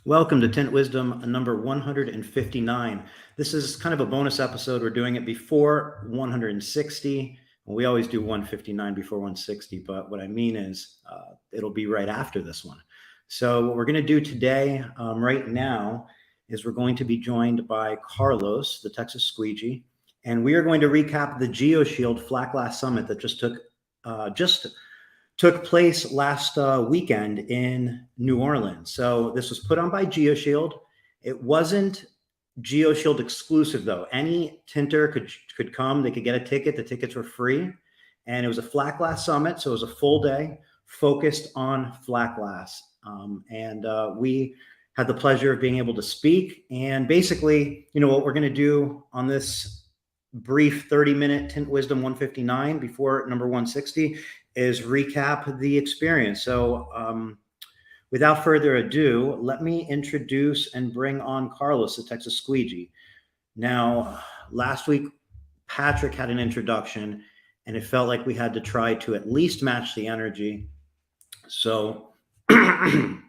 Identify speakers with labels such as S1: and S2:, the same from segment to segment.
S1: Welcome to Tint Wisdom number 159. This is kind of a bonus episode. We're doing it before 160. We always do 159 before 160, but what I mean is it'll be right after this one. So what we're going to do today, right now, is we're going to be joined by Carlos, the Texas Squeegee, and we are going to recap the Geoshield Flatglass Summit that just took place last weekend in New Orleans. So this was put on by Geoshield. It wasn't Geoshield exclusive though. Any tinter could come. They could get a ticket. The tickets were free, and it was a flat glass summit. So it was a full day focused on flat glass. And we had the pleasure of being able to speak. And basically, what we're going to do on this brief 30-minute Tint Wisdom 159 before number 160 is recap the experience. So without further ado, let me introduce and bring on Carlos, the Texas Squeegee. Now, last week, Patrick had an introduction, and it felt like we had to try to at least match the energy. So let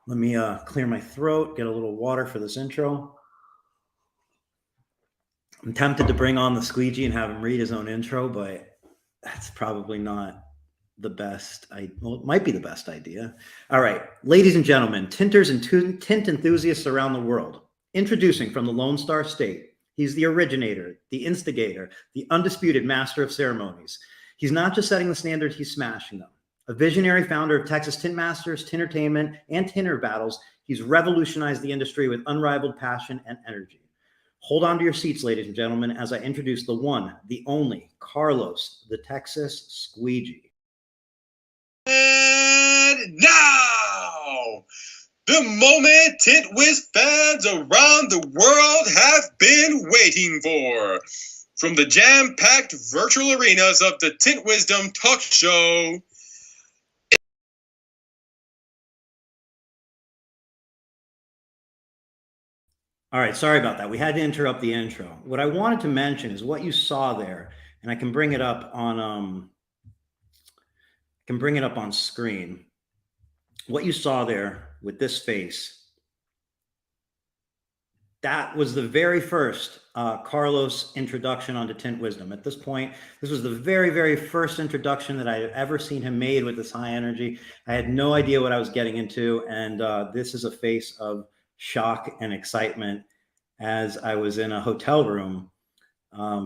S1: me clear my throat, get a little water for this intro. I'm tempted to bring on the Squeegee and have him read his own intro, but that's probably not the best. Well, it might be the best idea. All right, ladies and gentlemen, tinters and tint enthusiasts around the world, introducing from the Lone Star State. He's the originator, the instigator, the undisputed master of ceremonies. He's not just setting the standard, he's smashing them. A visionary founder of Texas Tint Masters, Tintertainment, and Tinter Battles, he's revolutionized the industry with unrivaled passion and energy. Hold on to your seats, ladies and gentlemen, as I introduce the one, the only, Carlos, the Texas Squeegee.
S2: And now, the moment Tint Wiz fans around the world have been waiting for. From the jam-packed virtual arenas of the Tint Wisdom talk show,
S1: All right, sorry about that. We had to interrupt the intro. What I wanted to mention is what you saw there, and I can bring it up on screen. What you saw there with this face, that was the very first Carlos introduction onto Tint Wisdom. At this point, this was the very, very first introduction that I had ever seen him made with this high energy. I had no idea what I was getting into, and this is a face of shock and excitement as I was in a hotel room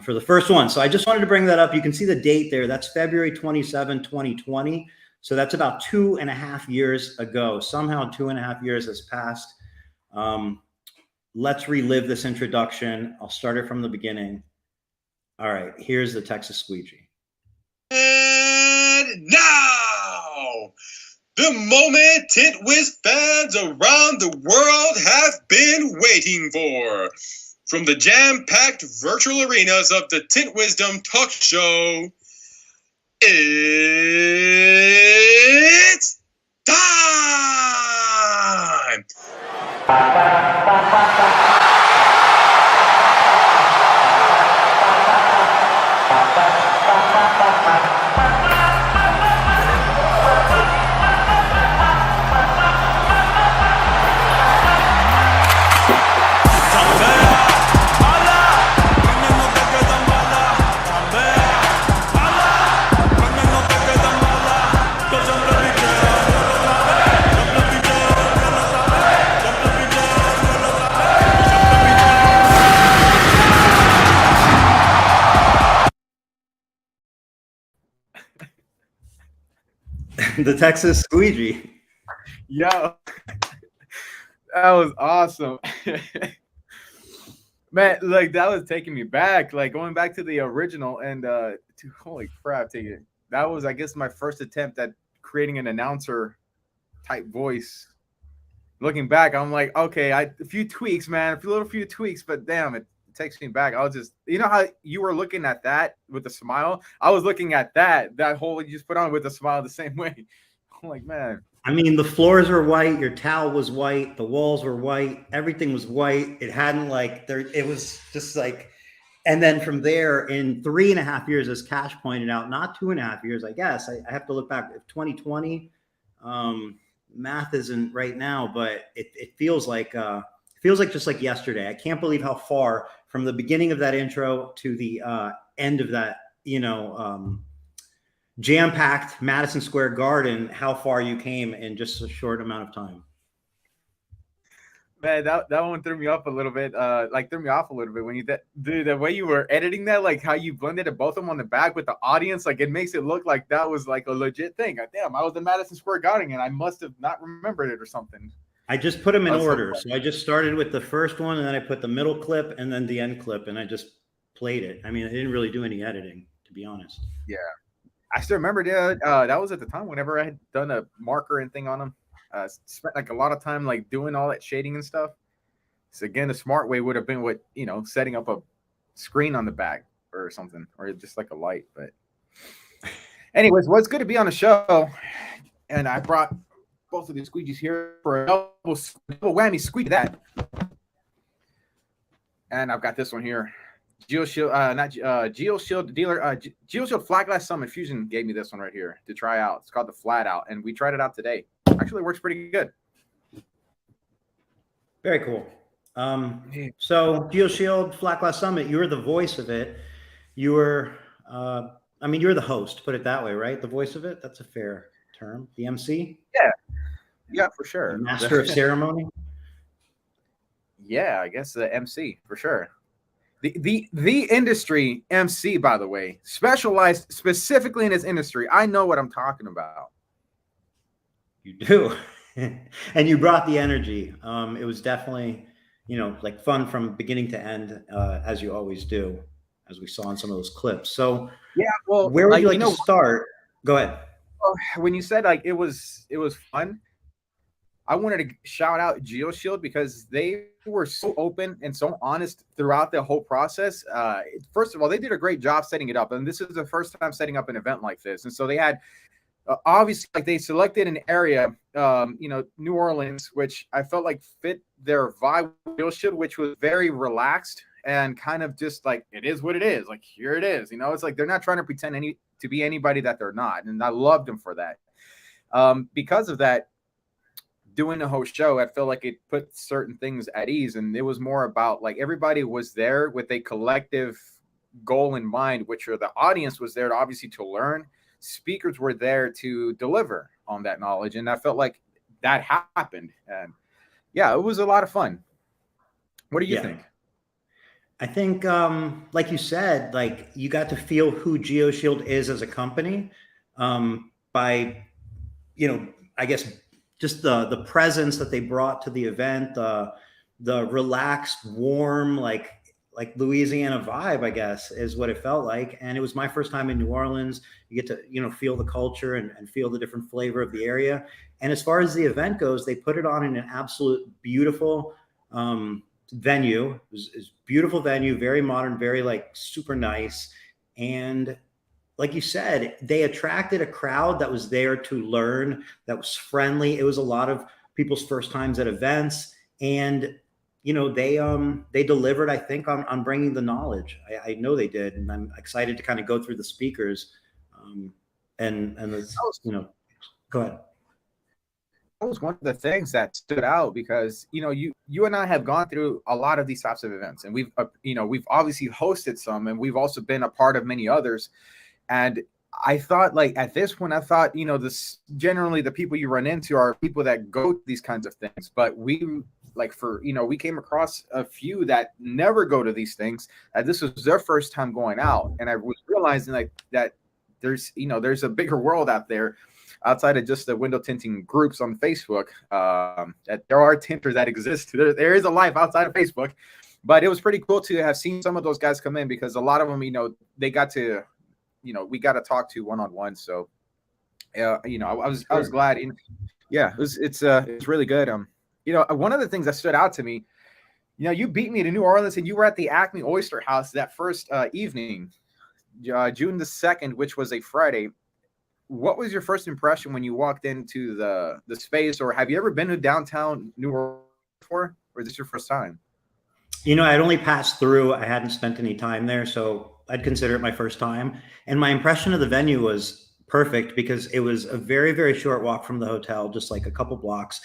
S1: for the first one. So I just wanted to bring that up. You can see the date there. That's February 27, 2020. So that's about 2.5 years ago. Somehow 2.5 years has passed. Let's relive this introduction. I'll start it from the beginning. All right, here's the Texas Squeegee.
S2: And now, the moment Tint Wiz fans around the world have been waiting for. From the jam-packed virtual arenas of the Tint Wisdom talk show, it's time!
S1: The Texas Squeegee.
S3: Yo, that was awesome. Man, like that was taking me back, like going back to the original and holy crap, that was, I guess, my first attempt at creating an announcer type voice. Looking back, I'm like, okay, a few tweaks, man, a few tweaks, but damn, it takes me back. I was just, how you were looking at that with a smile? I was looking at that whole you just put on with a smile the same way. I'm like, man.
S1: I mean, the floors were white, your towel was white, the walls were white, everything was white. It hadn't it was just like, and then from there in 3.5 years, as Cash pointed out, not 2.5 years, I guess, I have to look back at 2020, math isn't right now, but it feels like just like yesterday. I can't believe how far from the beginning of that intro to the end of that, jam-packed Madison Square Garden, how far you came in just a short amount of time.
S3: Man, that one threw me up a little bit. Threw me off a little bit when you dude, the way you were editing that, like how you blended it both of them on the back with the audience, like it makes it look like that was like a legit thing. Damn, I was in Madison Square Garden and I must have not remembered it or something.
S1: I just put them in order. So I just started with the first one, and then I put the middle clip and then the end clip, and I just played it. I mean, I didn't really do any editing, to be honest.
S3: Yeah. I still remember that was at the time whenever I had done a marker and thing on them. Spent like a lot of time like doing all that shading and stuff. So again, the smart way would have been setting up a screen on the back or something, or just like a light. But anyways, well, it's good to be on the show. And I brought both of these squeegees here for a double whammy squeegee that. And I've got this one here. Geoshield, Geoshield dealer, Geoshield Flatglass Summit Fusion gave me this one right here to try out. It's called the Flat Out, and we tried it out today. Actually, works pretty good.
S1: Very cool. So Geoshield Flatglass Summit, you were the voice of it. You were, you're the host, put it that way, right? The voice of it. That's a fair term. The MC.
S3: Yeah, for sure.
S1: The master of ceremony.
S3: Yeah, I guess the MC for sure. The industry MC, by the way, specialized specifically in this industry. I know what I'm talking about.
S1: You do. And you brought the energy. It was definitely, like fun from beginning to end, as you always do, as we saw in some of those clips. So
S3: yeah, well,
S1: where would you like to start? Go ahead.
S3: When you said like it was fun, I wanted to shout out Geoshield because they were so open and so honest throughout the whole process. First of all, they did a great job setting it up. And this is the first time setting up an event like this. And so they had, obviously, like they selected an area, New Orleans, which I felt like fit their vibe, Geoshield, which was very relaxed and kind of just like, it is what it is. Like, here it is. It's like they're not trying to pretend to be anybody that they're not. And I loved them for that. Because of that, doing the whole show, I feel like it put certain things at ease, and it was more about like everybody was there with a collective goal in mind, which the audience was there to obviously to learn. Speakers were there to deliver on that knowledge, and I felt like that happened. And yeah, it was a lot of fun. What do you think?
S1: I think, like you said, like you got to feel who Geoshield is as a company by, I guess, just the presence that they brought to the event, the relaxed, warm, like Louisiana vibe, I guess, is what it felt like. And it was my first time in New Orleans. You get to, feel the culture and feel the different flavor of the area. And as far as the event goes, they put it on in an absolute beautiful venue. It was beautiful venue, very modern, very like super nice. And like you said, they attracted a crowd that was there to learn, that was friendly. It was a lot of people's first times at events. And, they delivered, I think, on bringing the knowledge. I know they did. And I'm excited to kind of go through the speakers. And let's, go ahead.
S3: That was one of the things that stood out because, you and I have gone through a lot of these types of events, and we've obviously hosted some, and we've also been a part of many others. And I thought, like, at this point, this generally the people you run into are people that go to these kinds of things. But we came across a few that never go to these things. This was their first time going out. And I was realizing like that there's a bigger world out there outside of just the window tinting groups on Facebook. That there are tinters that exist. There is a life outside of Facebook. But it was pretty cool to have seen some of those guys come in because a lot of them, they got to, we got to talk to one-on-one. So, I was glad. It's really good. One of the things that stood out to me, you beat me to New Orleans and you were at the Acme Oyster House that first evening, June the 2nd, which was a Friday. What was your first impression when you walked into the space, or have you ever been to downtown New Orleans before, or is this your first time?
S1: I'd only passed through. I hadn't spent any time there, so I'd consider it my first time. And my impression of the venue was perfect because it was a very, very short walk from the hotel, just like a couple blocks.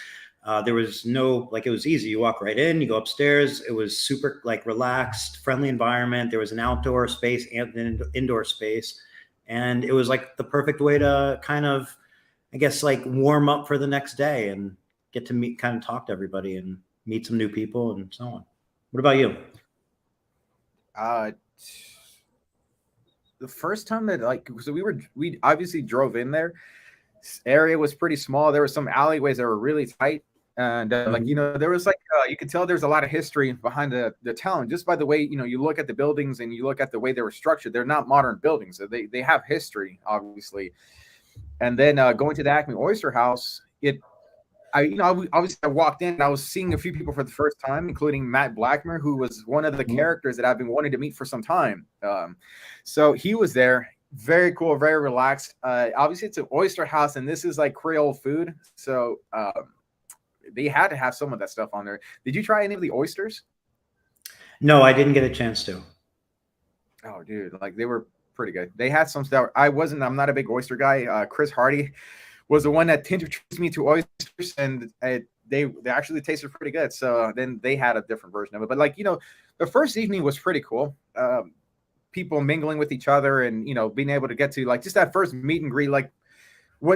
S1: There was no, like, it was easy. You walk right in, you go upstairs. It was super, like, relaxed, friendly environment. There was an outdoor space and an indoor space. And it was like the perfect way to kind of, I guess, like, warm up for the next day and get to meet, kind of talk to everybody and meet some new people and so on. What about you?
S3: Uh, the first time that, like, so we obviously drove in there. This area was pretty small. There were some alleyways that were really tight, and like, you know, there was like you could tell there's a lot of history behind the town just by the way, you know, you look at the buildings and you look at the way they were structured. They're not modern buildings, so they have history, obviously. And then going to the Acme Oyster House, obviously I walked in and I was seeing a few people for the first time, including Matt Blackmer, who was one of the characters that I've been wanting to meet for some time. So he was there. Very cool, very relaxed. Obviously, it's an oyster house, and this is like Creole food, so they had to have some of that stuff on there. Did you try any of the oysters?
S1: No, I didn't get a chance to.
S3: Oh, dude, like they were pretty good. They had some stuff. I'm not a big oyster guy. Chris Hardy was the one that introduced me to oysters, and they actually tasted pretty good. So then they had a different version of it. But, like, you know, the first evening was pretty cool. People mingling with each other and, you know, being able to get to, like, just that first meet and greet. Like,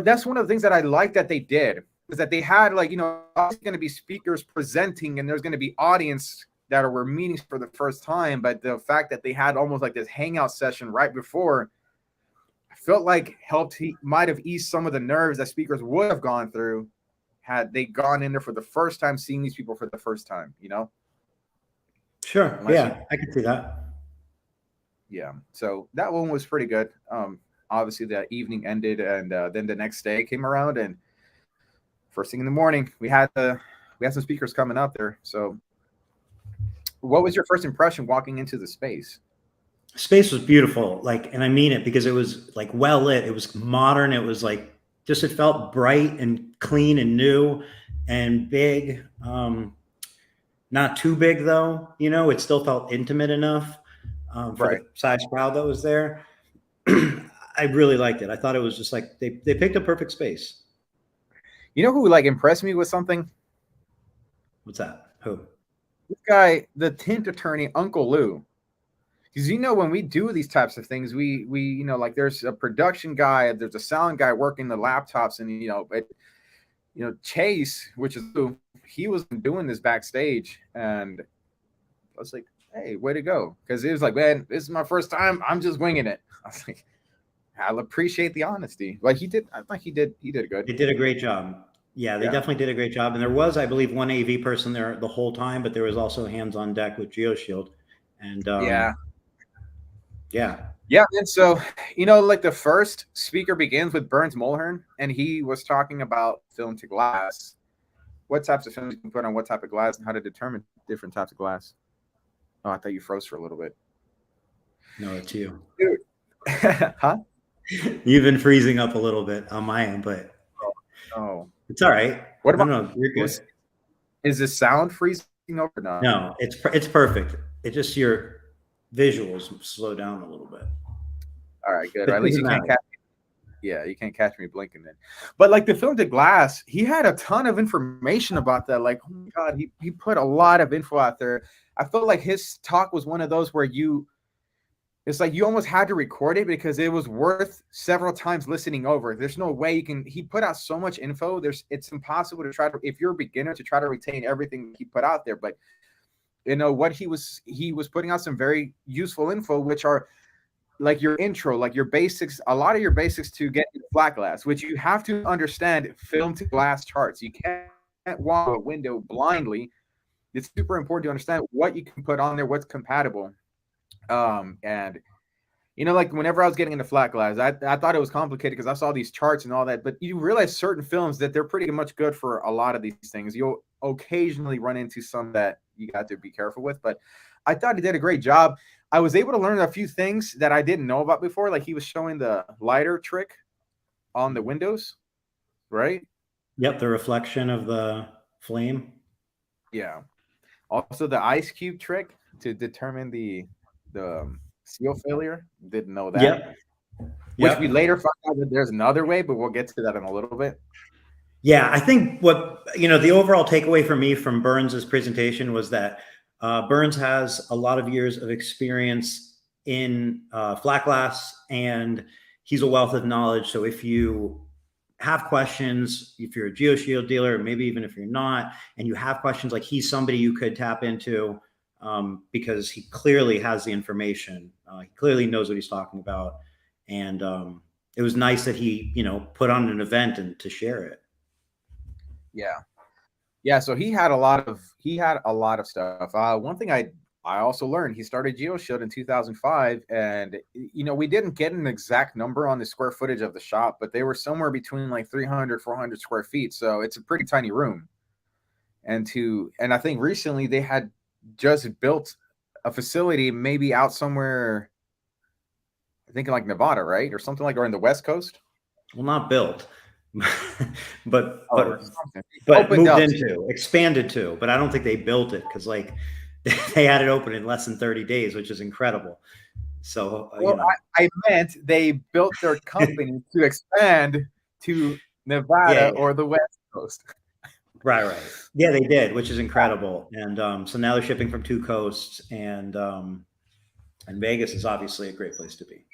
S3: that's one of the things that I like that they did, is that they had, like, you know, there's going to be speakers presenting and there's going to be audience that were meetings for the first time. But the fact that they had almost like this hangout session right before, I felt like might have eased some of the nerves that speakers would have gone through had they gone in there for the first time, seeing these people for the first time, you know?
S1: Sure. Yeah, I could see that.
S3: Yeah, so that one was pretty good. Obviously that evening ended, and then the next day came around, and first thing in the morning we had some speakers coming up there. So what was your first impression walking into the space?
S1: Space was beautiful, like, and I mean it, because it was like well lit. It was modern. It was like just, it felt bright and clean and new and big. Not too big though, you know. It still felt intimate enough for the size crowd that was there. I really liked it. I thought it was just like they picked a perfect space.
S3: You know who, like, impressed me with something?
S1: What's that? Who?
S3: This guy, the tint attorney, Uncle Lou. Because, you know, when we do these types of things, we you know, like, there's a production guy, there's a sound guy working the laptops, and, you know, Chase, which is Lou, he was doing this backstage, and I was like, hey, way to go. Because it was like, man, this is my first time. I'm just winging it. I was like, I'll appreciate the honesty. Like, he did. I think he did good.
S1: They did a great job. Yeah, they definitely did a great job. And there was, I believe, one AV person there the whole time, but there was also hands on deck with Geoshield. And yeah.
S3: And so, you know, like, the first speaker begins with Burns Mulhern, and he was talking about film to glass, what types of films you can put on what type of glass, and how to determine different types of glass. Oh, I thought you froze for a little bit.
S1: No, it's you.
S3: Dude. Huh?
S1: You've been freezing up a little bit on my end, but it's all right.
S3: What about?
S1: No, you're good.
S3: Is the sound freezing over now?
S1: No, it's perfect. It's just your visuals slow down a little bit.
S3: All right, good. Or at least you can't catch me. Yeah, you can't catch me blinking then. But, like, the film to glass, he had a ton of information about that. Like, oh my God, he put a lot of info out there. I felt like his talk was one of those where it's like you almost had to record it because it was worth several times listening over. There's no way he put out so much info. It's impossible to try to, if you're a beginner, to try to retain everything he put out there. But, you know, what he was putting out some very useful info, which are like your intro, like your basics, a lot of your basics to get flat glass, which you have to understand film to glass charts. You can't walk a window blindly. It's super important to understand what you can put on there, what's compatible. And, you know, like, whenever I was getting into flat glass, I thought it was complicated because I saw these charts and all that, but you realize certain films that they're pretty much good for a lot of these things. You'll occasionally run into some that you got to be careful with, but I thought he did a great job. I was able to learn a few things that I didn't know about before. Like, he was showing the lighter trick on the windows, right?
S1: Yep, the reflection of the flame.
S3: Yeah. Also, the ice cube trick to determine the seal failure. Didn't know that.
S1: Yep.
S3: which we later found out that there's another way, but we'll get to that in a little bit.
S1: Yeah, I think the overall takeaway for me from Burns's presentation was that Burns has a lot of years of experience in flat glass, and he's a wealth of knowledge. So if you have questions, if you're a Geoshield dealer, maybe even if you're not, and you have questions, like, he's somebody you could tap into because he clearly has the information. He clearly knows what he's talking about. And it was nice that he, put on an event and to share it.
S3: Yeah. So he had a lot of stuff. One thing I also learned, he started Geoshield in 2005, and we didn't get an exact number on the square footage of the shop, but they were somewhere between like 300, 400 square feet. So it's a pretty tiny room. And I think recently they had just built a facility, maybe out somewhere, I think in like Nevada, right, or something like, or in the West Coast.
S1: Well, not built. but
S3: opened
S1: moved
S3: up
S1: into, expanded to, but I don't think they built it, because like they had it open in less than 30 days, which is incredible. So
S3: I meant they built their company to expand to Nevada or the West Coast.
S1: Right. Yeah, they did, which is incredible. And so now they're shipping from 2 coasts, and Vegas is obviously a great place to be.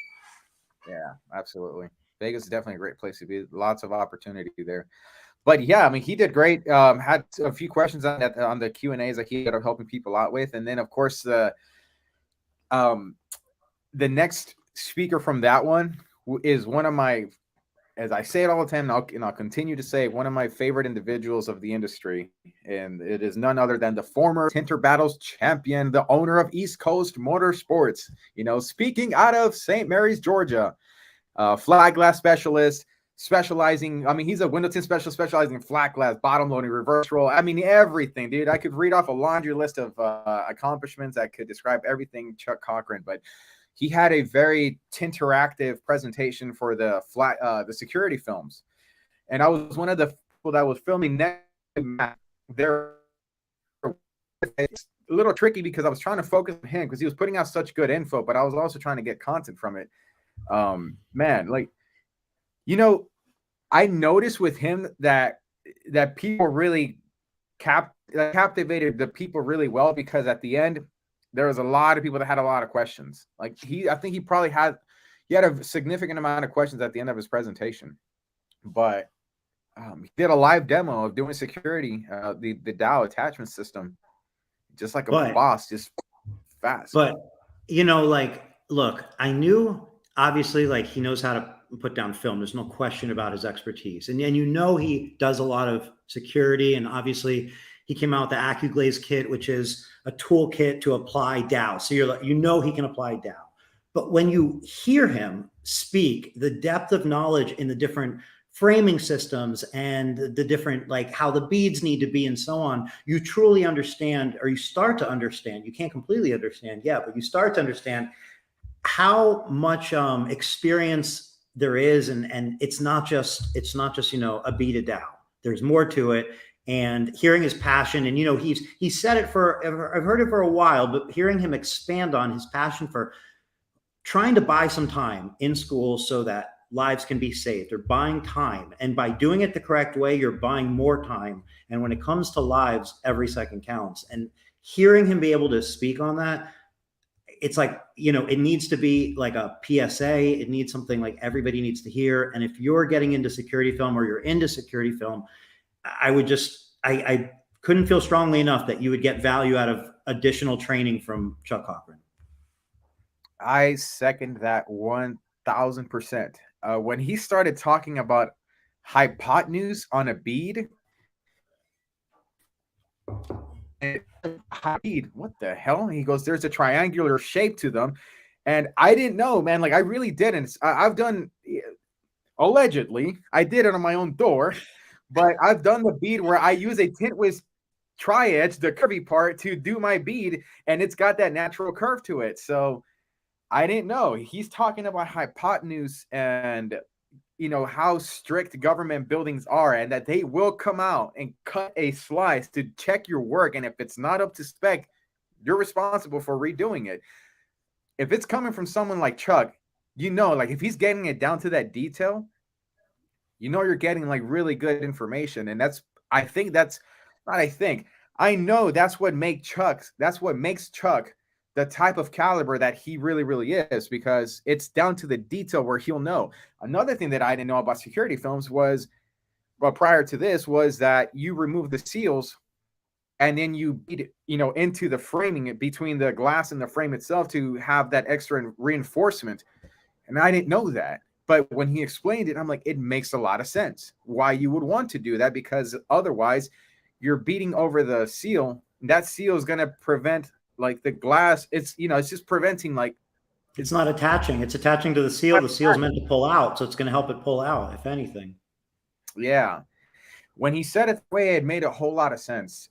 S3: Yeah, absolutely. Vegas is definitely a great place to be. Lots of opportunity there. But yeah, I mean, he did great. Had a few questions on the Q&As that he ended up helping people out with. And then, of course, the next speaker from that one is one of my, as I say it all the time, and I'll continue to say, one of my favorite individuals of the industry. And it is none other than the former Tinter Battles champion, the owner of East Coast Motorsports, speaking out of St. Mary's, Georgia. Flat glass specialist, specializing. I mean, he's a window tint specialist specializing in flat glass, bottom loading, reverse roll. I mean, everything, dude. I could read off a laundry list of accomplishments that could describe everything Chuck Cochran, but he had a very tinteractive presentation for the security films. And I was one of the people that was filming next to Matt. It's a little tricky because I was trying to focus on him because he was putting out such good info, but I was also trying to get content from it. Man, like, I noticed with him that people really captivated the people really well, because at the end there was a lot of people that had a lot of questions. Like I think he had a significant amount of questions at the end of his presentation, but he did a live demo of doing security, the Dow attachment system, just like a boss, just fast.
S1: But look, I knew, obviously, like, he knows how to put down film. There's no question about his expertise. And he does a lot of security. And obviously he came out with the AccuGlaze kit, which is a toolkit to apply Dow. So he can apply Dow. But when you hear him speak, the depth of knowledge in the different framing systems and the different, like, how the beads need to be and so on, you truly understand, or you start to understand. You can't completely understand yet, but you start to understand how much experience there is, and it's not just a bead of Dow. There's more to it. And hearing his passion, and he said it I've heard it for a while, but hearing him expand on his passion for trying to buy some time in school so that lives can be saved. They're buying time, and by doing it the correct way, you're buying more time. And when it comes to lives, every second counts. And hearing him be able to speak on that, it's like, it needs to be like a PSA. It needs something like everybody needs to hear. And if you're getting into security film, or you're into security film, I couldn't feel strongly enough that you would get value out of additional training from Chuck Cochran.
S3: I second that 1000%. When he started talking about hypotenuse on a bead, what the hell? He goes, there's a triangular shape to them. And I didn't know, man. Like, I really didn't. I've done, allegedly, I did it on my own door, but I've done the bead where I use a Tint Wiz tri-edge, the curvy part, to do my bead, and it's got that natural curve to it. So I didn't know. He's talking about hypotenuse and how strict government buildings are, and that they will come out and cut a slice to check your work. And if it's not up to spec, you're responsible for redoing it. If it's coming from someone like Chuck, you know, like if he's getting it down to that detail, you know, you're getting like really good information. And that's, I think that's not, I know that's what makes Chuck the type of caliber that he really, really is, because it's down to the detail where he'll know. Another thing that I didn't know about security films was, well, prior to this, was that you remove the seals and then you beat it, you know, into the framing between the glass and the frame itself to have that extra reinforcement. And I didn't know that. But when he explained it, I'm like, it makes a lot of sense why you would want to do that, because otherwise you're beating over the seal. That seal is going to prevent like the glass. It's, you know, it's just preventing like.
S1: It's not attaching. It's attaching to the seal. The seal is meant to pull out. So it's going to help it pull out, if anything.
S3: Yeah. When he said it the way, it made a whole lot of sense.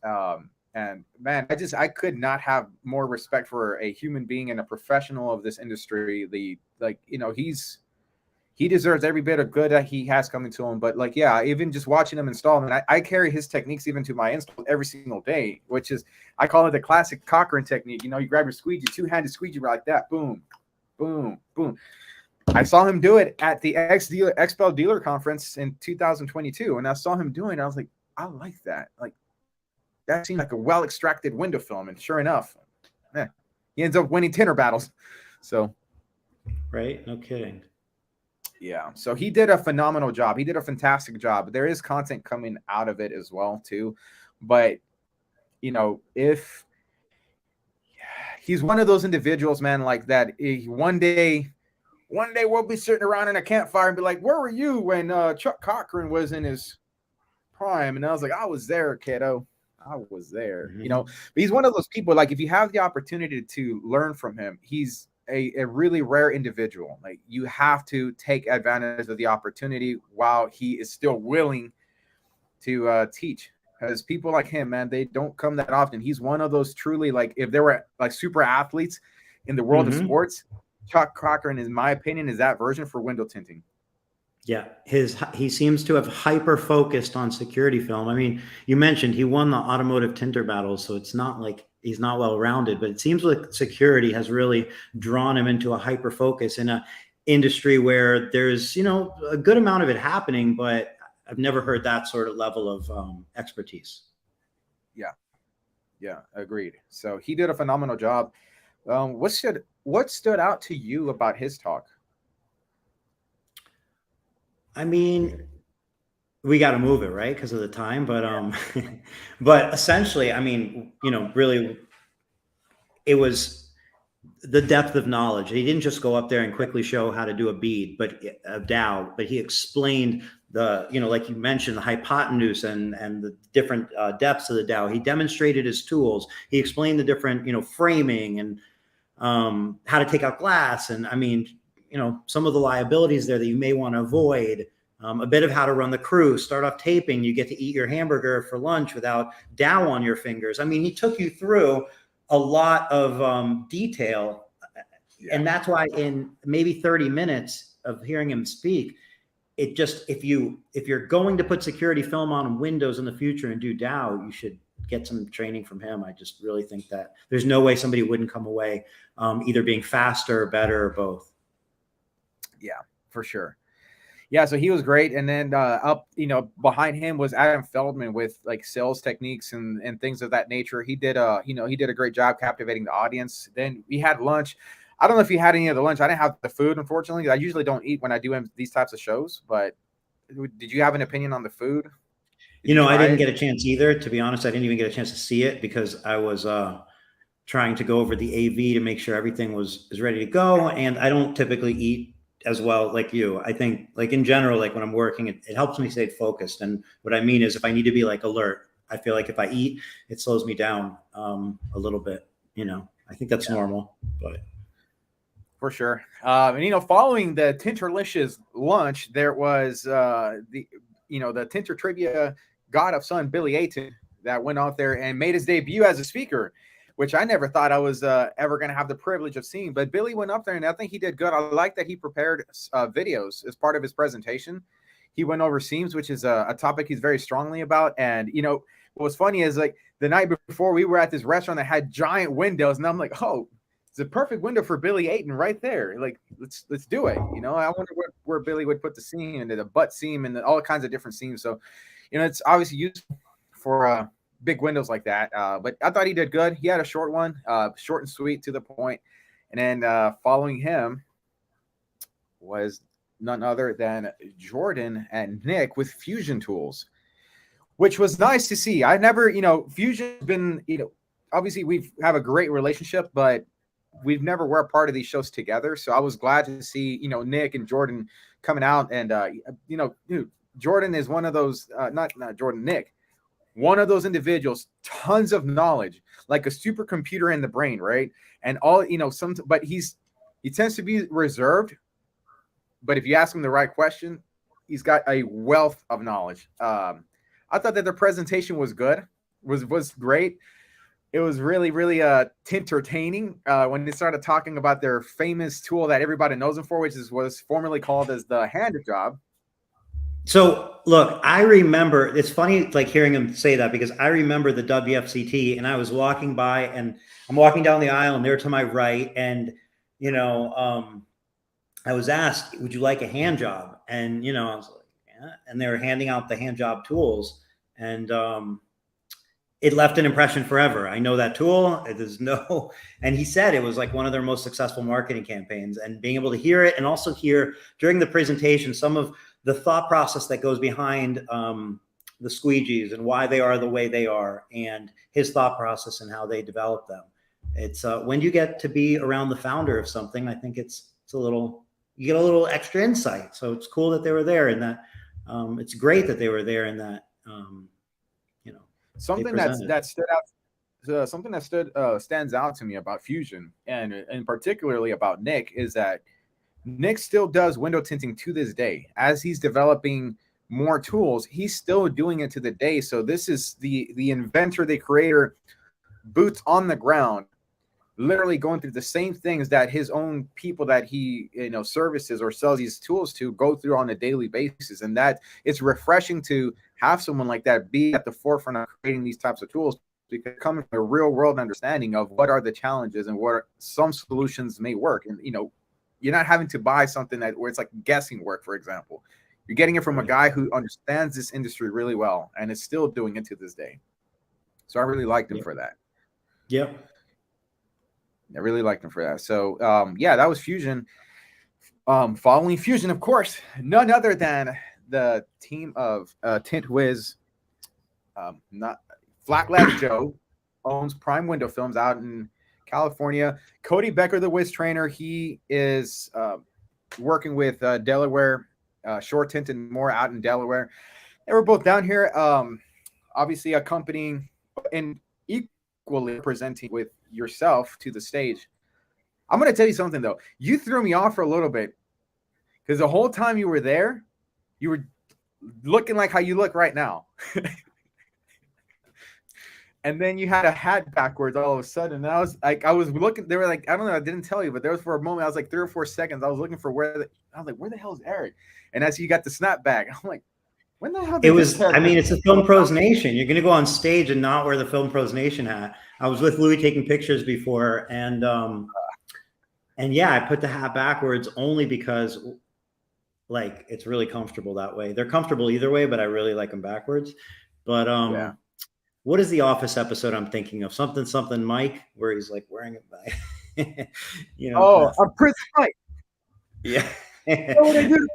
S3: And man, I could not have more respect for a human being and a professional of this industry. You know, he deserves every bit of good that he has coming to him. But like, yeah, even just watching him install, and I carry his techniques even to my install every single day, which is, I call it the classic Cochran technique. You know, you grab your squeegee, two-handed squeegee like that, boom, boom, boom. I saw him do it at the XPEL dealer conference in 2022, and I saw him doing it. I was like, I like that. Like, that seemed like a well-extracted window film, and sure enough, he ends up winning tinter battles. So,
S1: right? No kidding.
S3: Yeah, so he did a phenomenal job. He did a fantastic job. There is content coming out of it as well, too. But, you know, if he's one of those individuals, man, like that, one day we'll be sitting around in a campfire and be like, where were you when Chuck Cochran was in his prime? And I was like, I was there, kiddo. I was there.
S1: Mm-hmm.
S3: You know, but he's one of those people, like, if you have the opportunity to learn from him, he's a really rare individual. Like, you have to take advantage of the opportunity while he is still willing to teach, because people like him, man, they don't come that often. He's one of those truly, like, if there were like super athletes in the world of sports, Chuck Cochran, in my opinion, is that version for window tinting.
S1: Yeah, he seems to have hyper focused on security film. I mean, you mentioned he won the automotive tinter battles, so it's not like he's not well rounded, but it seems like security has really drawn him into a hyper focus in a industry where there's, you know, a good amount of it happening, but I've never heard that sort of level of expertise.
S3: Yeah, agreed. So he did a phenomenal job. What stood out to you about his talk?
S1: I mean, we got to move it, right, because of the time. But but essentially, I mean, you know, really, it was the depth of knowledge. He didn't just go up there and quickly show how to do a bead, but a dowel. But he explained the, you know, like you mentioned, the hypotenuse and the different depths of the dowel. He demonstrated his tools. He explained the different, you know, framing and how to take out glass. And I mean, you know, some of the liabilities there that you may want to avoid, a bit of how to run the crew, start off taping. You get to eat your hamburger for lunch without dowel on your fingers. I mean, he took you through a lot of detail. Yeah. And that's why in maybe 30 minutes of hearing him speak, it just, if you're going to put security film on windows in the future and do dowel, you should get some training from him. I just really think that there's no way somebody wouldn't come away either being faster, better, or both.
S3: Yeah, for sure. Yeah, so he was great. And then up, you know, behind him was Adam Feldman with like sales techniques and things of that nature. He did a great job captivating the audience. Then we had lunch. I don't know if you had any of the lunch. I didn't have the food, unfortunately. I usually don't eat when I do these types of shows, but did you have an opinion on the food?
S1: You know, I didn't get a chance either. To be honest, I didn't even get a chance to see it because I was trying to go over the AV to make sure everything is ready to go. And I don't typically eat as well like you. I think, like, in general, like when I'm working, it helps me stay focused. And what I mean is, if I need to be like alert, I feel like if I eat, it slows me down a little bit. You know, I think that's normal, but
S3: for sure. And you know, following the Tinterlicious lunch, there was the Tinter Trivia God of Sun, Billy Ayton, that went out there and made his debut as a speaker, which I never thought I was ever going to have the privilege of seeing. But Billy went up there, and I think he did good. I like that he prepared videos as part of his presentation. He went over seams, which is a topic he's very strongly about. And, you know, what was funny is, like, the night before, we were at this restaurant that had giant windows, and I'm like, oh, it's a perfect window for Billy Ayton right there. Like, let's do it. You know, I wonder where Billy would put the seam, and the butt seam, and all kinds of different seams. So, you know, it's obviously useful for big windows like that. But I thought he did good. He had a short one, short and sweet, to the point. And then following him was none other than Jordan and Nick with Fusion Tools, which was nice to see. I never, you know, Fusion's been, you know, obviously we have a great relationship, but we've never were a part of these shows together. So I was glad to see, you know, Nick and Jordan coming out. And, you know, Jordan is one of those, not Jordan, Nick, one of those individuals, tons of knowledge, like a supercomputer in the brain, right? And all, you know, but he tends to be reserved. But if you ask him the right question, he's got a wealth of knowledge. I thought that the presentation was good, was great. It was really, really entertaining when they started talking about their famous tool that everybody knows them for, which was formerly called as the hand job.
S1: So look, I remember, it's funny like hearing him say that, because I remember the WFCT, and I was walking by, and I'm walking down the aisle, and they're to my right, and you know, I was asked, would you like a hand job? And you know, I was like, yeah. And they were handing out the hand job tools, and it left an impression forever. I know that tool. There's no, and he said it was like one of their most successful marketing campaigns, and being able to hear it, and also hear during the presentation some of the thought process that goes behind the squeegees and why they are the way they are, and his thought process and how they develop them. It's when you get to be around the founder of something, I think it's a little, you get a little extra insight. So it's cool that they were there, and that it's great that they were there, and that you know,
S3: something that stood out. Something that stands out to me about Fusion, and particularly about Nick, is that Nick still does window tinting to this day. As he's developing more tools, he's still doing it to the day. So this is the inventor, the creator, boots on the ground, literally going through the same things that his own people that he, you know, services or sells these tools to go through on a daily basis. And that it's refreshing to have someone like that be at the forefront of creating these types of tools, because coming from a real world understanding of what are the challenges and what some solutions may work. And, you know, you're not having to buy something where it's like guessing work, for example. You're getting it from a guy who understands this industry really well and is still doing it to this day. So I really liked him for that.
S1: Yep.
S3: I really liked him for that. So, yeah, that was Fusion. Following Fusion, of course, none other than the team of Tint Wiz, not Flatglass Joe, owns Prime Window Films out in California. Cody Becker, the Wiz trainer, he is working with Delaware, Short Tint and more out in Delaware. They were both down here, obviously accompanying and equally presenting with yourself to the stage. I'm going to tell you something, though. You threw me off for a little bit, because the whole time you were there, you were looking like how you look right now. And then you had a hat backwards all of a sudden. And I was looking, they were like, I don't know, I didn't tell you, but there was for a moment, I was like 3 or 4 seconds, I was looking for where the hell is Eric? And as you got the snap back, I'm like, when the hell did
S1: I mean, it's the Film Pros Nation. You're going to go on stage and not wear the Film Pros Nation hat. I was with Louis taking pictures before, and yeah, I put the hat backwards only because, like, it's really comfortable that way. They're comfortable either way, but I really like them backwards. But
S3: yeah.
S1: What is the Office episode I'm thinking of? Something Mike, where he's like wearing it back. You know.
S3: Oh, Prince Mike.
S1: Yeah.
S3: Oh, they do.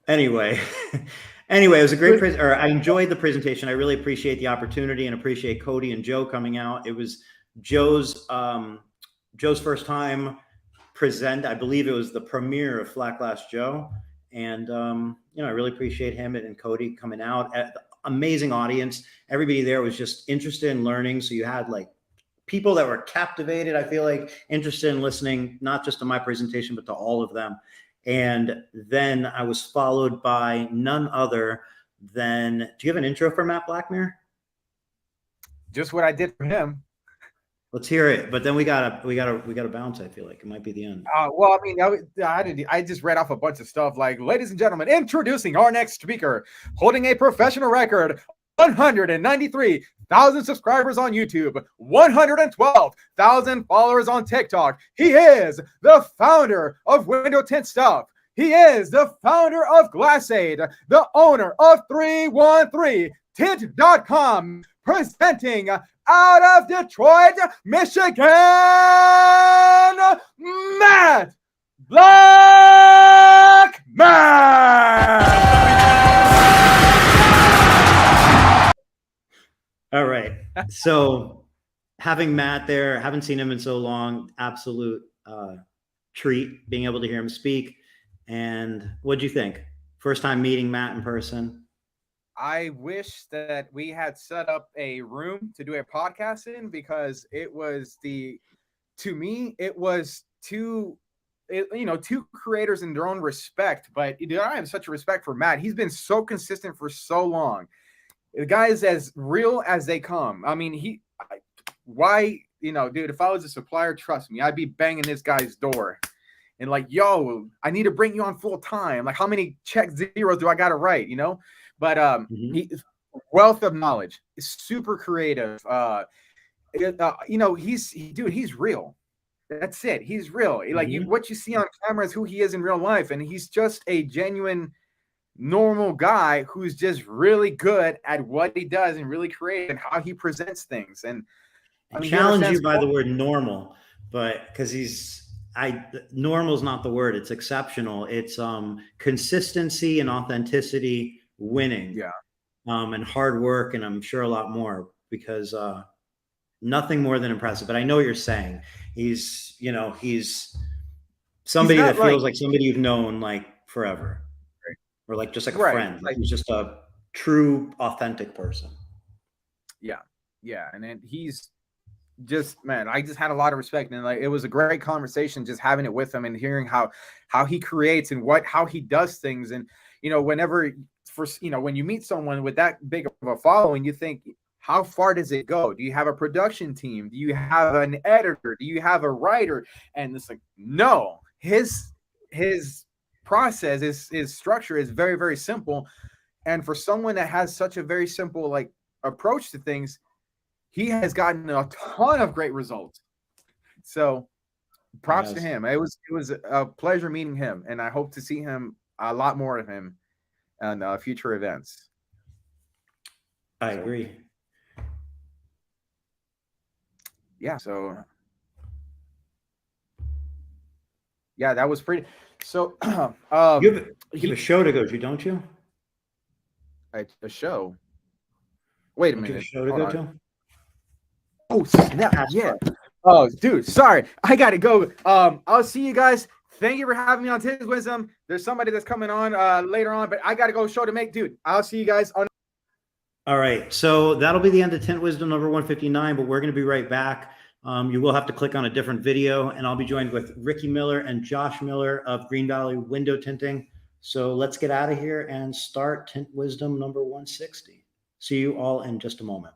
S1: Anyway, it was a great I enjoyed the presentation. I really appreciate the opportunity and appreciate Cody and Joe coming out. It was Joe's first time present. I believe it was the premiere of Flatglass Joe. And, you know, I really appreciate him and Cody coming out. Amazing audience. Everybody there was just interested in learning. So you had like people that were captivated, I feel like, interested in listening, not just to my presentation, but to all of them. And then I was followed by none other than, do you have an intro for Matt Blackmere?
S3: Just what I did for him.
S1: Let's hear it. But then we gotta bounce. I feel like it might be the end.
S3: Well, I mean, I just read off a bunch of stuff like, ladies and gentlemen, introducing our next speaker, holding a professional record 193,000 subscribers on YouTube, 112,000 followers on TikTok. He is the founder of Window Tint Stuff. He is the founder of Glassade, the owner of 313tint.com, presenting out of Detroit, Michigan, Matt Blackman.
S1: All right. So having Matt there, haven't seen him in so long, absolute treat being able to hear him speak. And what'd you think? First time meeting Matt in person?
S3: I wish that we had set up a room to do a podcast in, because it was two creators in their own respect. But I have such a respect for Matt. He's been so consistent for so long. The guy is as real as they come. I mean, dude, if I was a supplier, trust me, I'd be banging this guy's door and like, yo, I need to bring you on full time. Like, how many check zeros do I got to write? But wealth of knowledge, is super creative. He's real. That's it. He's real. Like what you see on camera is who he is in real life, and he's just a genuine, normal guy who's just really good at what he does and really creative and how he presents things. And
S1: I challenge you by the word normal, but because normal is not the word. It's exceptional. It's consistency and authenticity winning.
S3: Yeah.
S1: And hard work, and I'm sure a lot more, because nothing more than impressive. But I know what you're saying. He's somebody that feels like somebody you've known like forever. Or like just like a friend. Like he's just a true, authentic person.
S3: Yeah. And then he's just, man, I just had a lot of respect, and like it was a great conversation just having it with him and hearing how he creates and how he does things. And when you meet someone with that big of a following, you think, how far does it go? Do you have a production team? Do you have an editor? Do you have a writer? And it's like, no, his process, his structure is very, very simple. And for someone that has such a very simple like approach to things, he has gotten a ton of great results. So props to him. It was a pleasure meeting him, and I hope to see him, a lot more of him, on future events.
S1: I agree.
S3: Yeah. So yeah, that was pretty. So
S1: you have a show to go to, don't you?
S3: A show. Wait a minute.
S1: You have a show to go to?
S3: Oh snap! Yeah. Oh, dude, sorry, I gotta go. I'll see you guys. Thank you for having me on Tint Wizdom. There's somebody that's coming on later on, but I gotta go show to make. Dude, I'll see you guys on.
S1: All right, so that'll be the end of Tint Wizdom number 159, but we're gonna be right back. You will have to click on a different video, and I'll be joined with Ricky Miller and Josh Miller of Green Valley Window Tinting. So let's get out of here and start Tint Wizdom number 160. See you all in just a moment.